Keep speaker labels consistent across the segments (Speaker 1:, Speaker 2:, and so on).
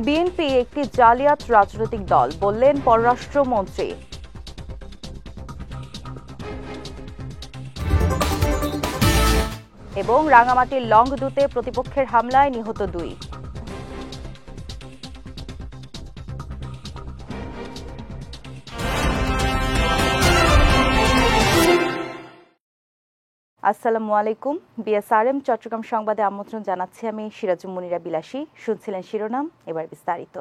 Speaker 1: BNP একটি জালিয়াত রাজনৈতিক দল বললেন পররাষ্ট্রমন্ত্রী। এবং রাঙামাটির লংগদুতে প্রতিপক্ষের হামলায় নিহত 2। আসসালামু আলাইকুম। বিএসআরএম চট্টগ্রাম সংবাদে আমন্ত্রণ জানাচ্ছি আমি সিরাজুম মুনিরা বিলাসী। শুনছিলেন শিরোনাম, এবার বিস্তারিত।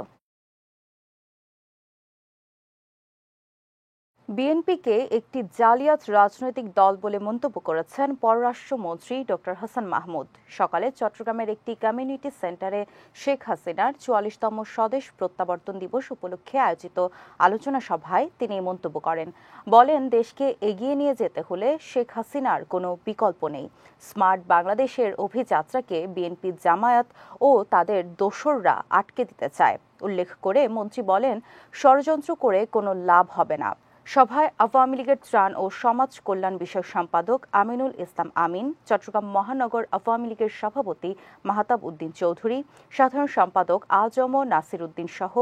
Speaker 1: বিএনপিকে একটি জালিয়াত রাজনৈতিক দল বলে মন্তব্য করেছেন পররাষ্ট্রমন্ত্রী ডক্টর হাসান মাহমুদ। সকালে চট্টগ্রামের একটি কমিউনিটি সেন্টারে শেখ হাসিনার 44তম স্বদেশ প্রত্যাবর্তন দিবস উপলক্ষে আয়োজিত আলোচনা সভায় তিনি এই মন্তব্য করেন। বলেন, দেশকে এগিয়ে নিয়ে যেতে হলে শেখ হাসিনার কোনো বিকল্প নেই। স্মার্ট বাংলাদেশের অভিযাত্রাকে বিএনপি, জামায়াত ও তাদের দোসররা আটকে দিতে চায়। উল্লেখ করে মন্ত্রী বলেন, ষড়যন্ত্র করে কোনো লাভ হবে না। সভায় আওয়ামী লীগের ত্রাণ ও সমাজ কল্যাণ বিষয়ক সম্পাদক আমিনুল ইসলাম আমিন, চট্টগ্রাম মহানগর আওয়ামী লীগের সভাপতি মাহতাব উদ্দিন চৌধুরী, সাধারণ সম্পাদক আজম নাসির উদ্দিন সহ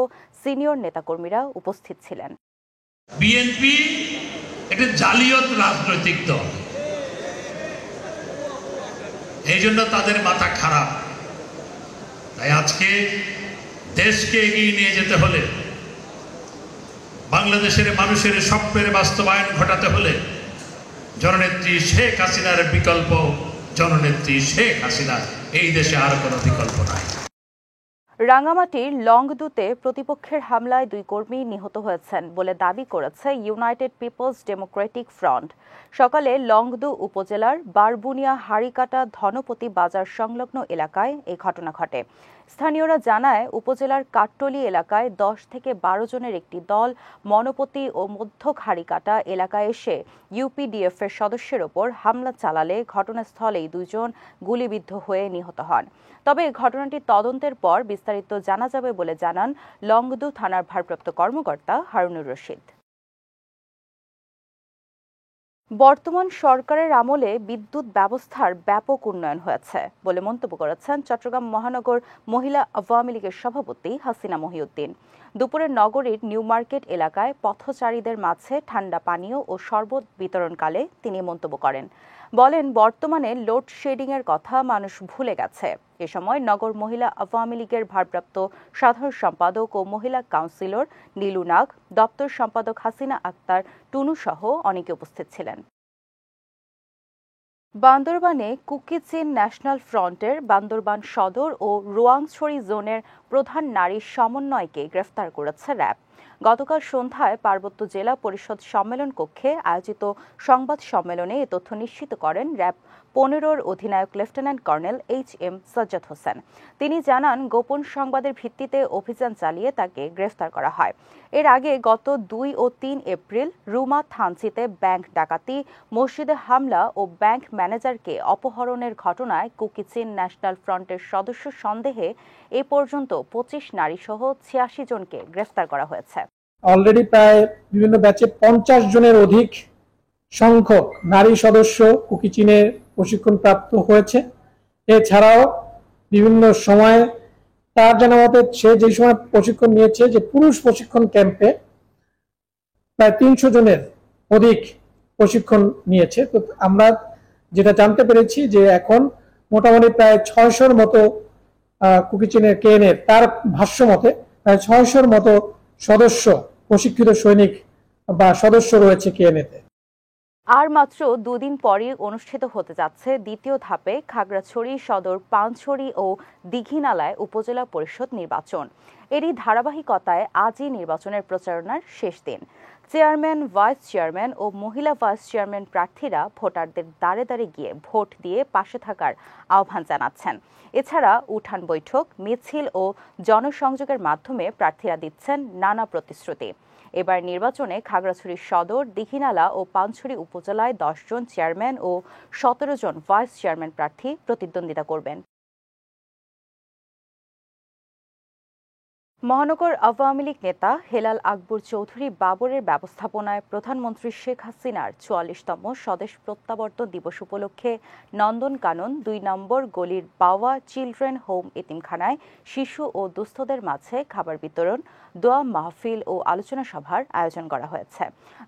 Speaker 1: সিনিয়র নেতাকর্মীরা উপস্থিত ছিলেন।
Speaker 2: বিএনপি একটা জালিয়াত রাজনৈতিক দল, এই জন্য তাদের মাথা খারাপ। তাই আজকে দেশকে এগিয়ে নিয়ে যেতে হলে, বাংলাদেশের মানুষের স্বপ্নের বাস্তবায়ন ঘটাতে হলে জননেত্রী শেখ হাসিনার বিকল্প জননেত্রী শেখ হাসিনা, এই দেশে আর কোনো বিকল্প নাই।
Speaker 1: রাঙামাটির লংগদুতে প্রতিপক্ষের হামলায় 2 কর্মী নিহত হয়েছেন বলে দাবি করেছে ইউনাইটেড পিপলস ডেমোক্রেটিক ফ্রন্ট। সকালে লংগদু উপজেলার বারবুনিয়া হাড়িকাটা ধনপতি বাজার সংলগ্ন এলাকায় এই ঘটনা ঘটে। স্থানীয়রা জানায়, উপজেলার কাট্টলি এলাকায় 10 থেকে 12 জনের একটি দল মনপতি ও মধ্য হাড়িকাটা এলাকায় এসে ইউপিডিএফ এর সদস্যের ওপর হামলা চালালে ঘটনাস্থলেই 2 জন গুলিবিদ্ধ হয়ে নিহত হন। তবে ঘটনাটি তদন্তের পর বিস্তারিত জানা যাবে বলে জানান লংগদু থানার ভারপ্রাপ্ত কর্মকর্তা হারুনুর রশিদ। বর্তমান সরকারের আমলে বিদ্যুৎ ব্যবস্থার ব্যাপক উন্নয়ন হয়েছে বলে মন্তব্য করেছেন চট্টগ্রাম মহানগর মহিলা আওয়ামী লীগের সভাপতি হাসিনা মহিউদ্দিন। দুপুরে নগরীর নিউ মার্কেট এলাকায় পথচারীদের মাঝে ঠান্ডা পানীয় ও শরবত বিতরণকালে তিনি মন্তব্য করেন। বলেন, বর্তমানে লোডশেডিং এর কথা মানুষ ভুলে গেছে। এ সময় নগর মহিলা আওয়ামী লীগের ভারপ্রাপ্ত সাধারণ সম্পাদক ও মহিলা কাউন্সিলর নীলু নাগ, দপ্তর সম্পাদক হাসিনা আক্তার টুনু সহ অনেকে উপস্থিত ছিলেন। বান্দরবানে কুকিচিন ন্যাশনাল ফ্রন্টের বান্দরবান সদর ও রোয়াংছড়ি জোনের প্রধান নারী সমন্বয়কে গ্রেফতার করেছে র্যাব। গতকাল সন্ধ্যায় পার্বত্য জেলা পরিষদ সম্মেলন কক্ষে আয়োজিত সংবাদ সম্মেলনে এ তথ্য নিশ্চিত করেন র্যাব 15-র অধিনায়ক lieutenant colonel HM. Sajjad Hossain. তিনি জানান, গোপন সংবাদের ভিত্তিতে অভিযান চালিয়ে তাকে গ্রেফতার করা হয়। এর আগে গত 2 ও 3 এপ্রিল রুমা থানচিতে ব্যাংক ডাকাতি, মসজিদে হামলা ও ব্যাংক ম্যানেজারকে অপহরণের ঘটনায় কুকিচিন ন্যাশনাল ফ্রন্টের সদস্য সন্দেহে এ পর্যন্ত 25 নারীসহ 86 জনকে গ্রেফতার করা হয়েছে।
Speaker 3: অলরেডি প্রায় বিভিন্ন ব্যাচে 50 জনের অধিক সংখ্যক নারী সদস্য কুকিচিনে প্রশিক্ষণপ্রাপ্ত হয়েছে। এছাড়াও বিভিন্ন সময় তার জানা মতে সে যে সময় প্রশিক্ষণ নিয়েছে, যে পুরুষ প্রশিক্ষণ ক্যাম্পে প্রায় 300 জনের অধিক প্রশিক্ষণ নিয়েছে। তো আমরা যেটা জানতে পেরেছি যে এখন মোটামুটি প্রায় 600-র মতো কুকিচিনের কেএনএ তার ভাষ্য মতে প্রায় 600-র মতো সদস্য, প্রশিক্ষিত সৈনিক বা সদস্য রয়েছে কেএনএতে।
Speaker 1: আর মাত্র 2 দিন পরই অনুষ্ঠিত হতে যাচ্ছে দ্বিতীয় ধাপে খাগড়াছড়ি সদর, পানছড়ি ও দীঘিনালায় উপজেলা পরিষদ নির্বাচন। এরই ধারাবাহিকতায় আজই নির্বাচনের প্রচারণার শেষ দিন। চেয়ারম্যান, ভাইস চেয়ারম্যান ও মহিলা ভাইস চেয়ারম্যান প্রার্থীরা ভোটারদের দ্বারে দ্বারে গিয়ে ভোট দিয়ে পাশে থাকার আহ্বান জানাচ্ছেন। এছাড়া উঠান বৈঠক, মিছিল ও জনসংযোগের মাধ্যমে প্রার্থীরা দিচ্ছেন নানা প্রতিশ্রুতি। এবার নির্বাচনে খাগড়াছড়ি সদর, দীঘিনালা ও পানছড়ি উপজেলায় 10 জন চেয়ারম্যান ও 17 জন ভাইস চেয়ারম্যান প্রার্থী প্রতিদ্বন্দ্বিতা করবেন। মহানগর আওয়ামী লীগ নেতা হেলাল আকবর চৌধুরী বাবরের ব্যবস্থাপনায় প্রধানমন্ত্রী শেখ হাসিনার ৪৪তম স্বদেশ প্রত্যাবর্তন দিবস উপলক্ষে নন্দনকানন ২ নম্বর গলির বাওয়া চিলড্রেন হোম এতিমখানায় শিশু ও দুস্থদের মাঝে খাবার বিতরণ, দোয়া মাহফিল ও আলোচনা সভার আয়োজন করা হয়েছে।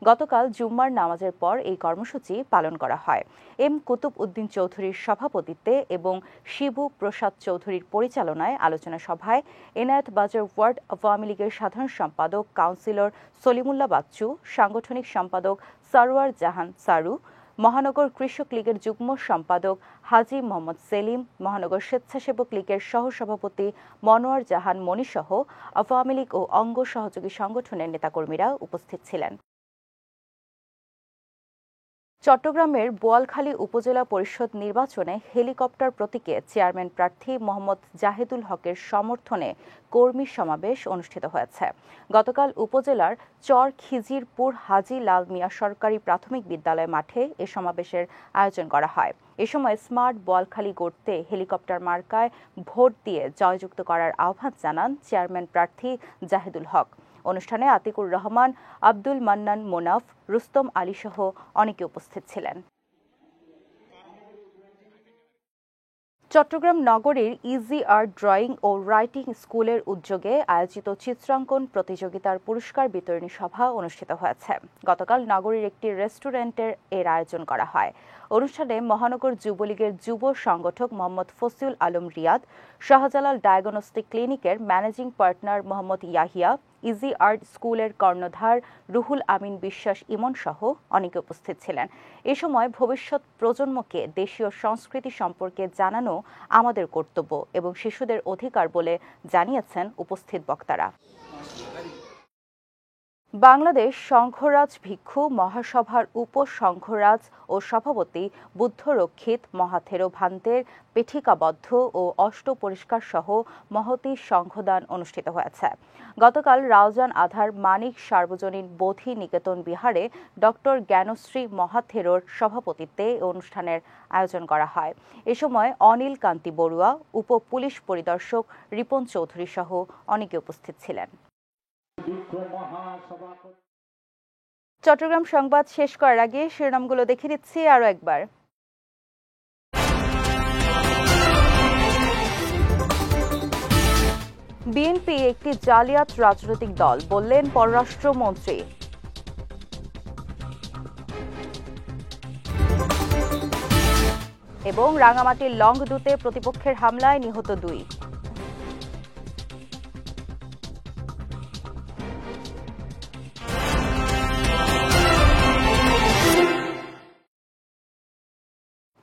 Speaker 1: গতকাল জুম্মার নামাজের পর এই কর্মসূচি পালন করা হয়। এম কুতুব উদ্দিন চৌধুরীর সভাপতিত্বে এবং শিবু প্রসাদ চৌধুরীর পরিচালনায় আলোচনা সভায় এনায়েত বাজার ওয়ার্ড আওয়ামী লীগের সাধারণ সম্পাদক কাউন্সিলর সলিমুল্লাহ বাচ্চু, সাংগঠনিক সম্পাদক সারোয়ার জাহান সারু, মহানগর কৃষক লীগের যুগ্ম সম্পাদক হাজী মোহাম্মদ সেলিম, মহানগর স্বেচ্ছাসেবক লীগের সহসভাপতি মনোয়ার জাহান মনিসহ আওয়ামী লীগ ও অঙ্গ সহযোগী সংগঠনের নেতাকর্মীরা উপস্থিত ছিলেন। চট্টগ্রামের বোয়ালখালী উপজেলা পরিষদ নির্বাচনে হেলিকপ্টার প্রতীকে চেয়ারম্যান প্রার্থী মোহাম্মদ জাহিদুল হকের সমর্থনে কর্মী সমাবেশ অনুষ্ঠিত হয়েছে। গতকাল উপজেলার চর খিজিরপুর হাজী লাল মিয়া সরকারি প্রাথমিক বিদ্যালয় মাঠে এ সমাবেশের আয়োজন করা হয়। এ সময় স্মার্ট বোয়ালখালী গড়তে হেলিকপ্টার মার্কায় ভোট দিয়ে জয়যুক্ত করার আহ্বান জানান চেয়ারম্যান প্রার্থী জাহিদুল হক। অনুষ্ঠানে আতিকুর রহমান, আব্দুল মান্নান মোনাফ, রুস্তম আলী সহ অনেকে উপস্থিত ছিলেন। চট্টগ্রাম নগরীর ইজি আর্ট ড্রয়িং ও রাইটিং স্কুলের উদ্যোগে আয়োজিত চিত্রাঙ্কন প্রতিযোগিতার পুরস্কার বিতরণী সভা অনুষ্ঠিত হয়েছে। গতকাল নগরীর একটি রেস্টুরেন্টের এর আয়োজন করা হয়। অনুষ্ঠানে মহানগর যুবলীগের যুব সংগঠক মোহাম্মদ ফসিউল আলম রিয়াদ, শাহজালাল ডায়াগনস্টিক ক্লিনিকের managing partner Mohammad Yahya, easy art স্কুলের কর্ণধার রুহুল আমিন বিশ্বাস ইমন সহ অনেকে উপস্থিত ছিলেন। এ সময় ভবিষ্যৎ প্রজন্মকে দেশীয় সংস্কৃতি সম্পর্কে জানানো আমাদের কর্তব্য এবং শিশুদের অধিকার বলে জানিয়েছেন উপস্থিত বক্তারা। বাংলাদেশ সংঘরাজ ভিক্ষু মহাসভার উপসংঘরাজ ও সভাপতি বুদ্ধরক্ষিত মহাথেরো ভান্তের পেঠিকাবদ্ধ ও অষ্ট পরিষ্কার সহ মহতী সংঘদান অনুষ্ঠিত হয়েছে। গতকাল রাউজান আধার মানিক সার্বজনীন বোধি নিকেতন বিহারে ডক্টর জ্ঞানশ্রী মহাথেরোর সভাপতিত্বে অনুষ্ঠানের আয়োজন করা হয়। এ সময় অনিল কান্তি বড়ুয়া, উপ পুলিশ পরিদর্শক রিপন চৌধুরী সহ অনেকে উপস্থিত ছিলেন। চট্টগ্রাম সংবাদ শেষ করার আগে শিরোনামগুলো দেখে দিচ্ছি আরো একবার। বিএনপি একটি জালিয়াত রাজনৈতিক দল বললেন পররাষ্ট্রমন্ত্রী। এবং রাঙামাটির লংদুতে প্রতিপক্ষের হামলায় নিহত 2।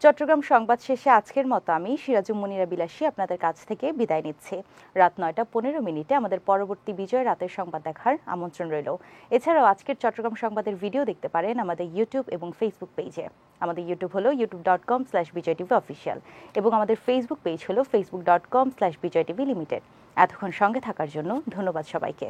Speaker 1: চট্টগ্রাম সংবাদ শেষে আজকের মতো আমি সিরাজুম মুনিরা বিলাসী আপনাদের কাছ থেকে বিদায় নিচ্ছি। রাত 9:15 আমাদের পরবর্তী বিজয় রাতের সংবাদ দেখার আমন্ত্রণ রইল। এছাড়াও আজকের চট্টগ্রাম সংবাদের ভিডিও দেখতে পারেন আমাদের ইউটিউব এবং ফেসবুক পেজে। আমাদের ইউটিউব হলো youtube.com/bijaytvofficial এবং আমাদের ফেসবুক পেজ হলো facebook.com/bijaytvlimited। এতক্ষণ সঙ্গে থাকার জন্য ধন্যবাদ সবাইকে।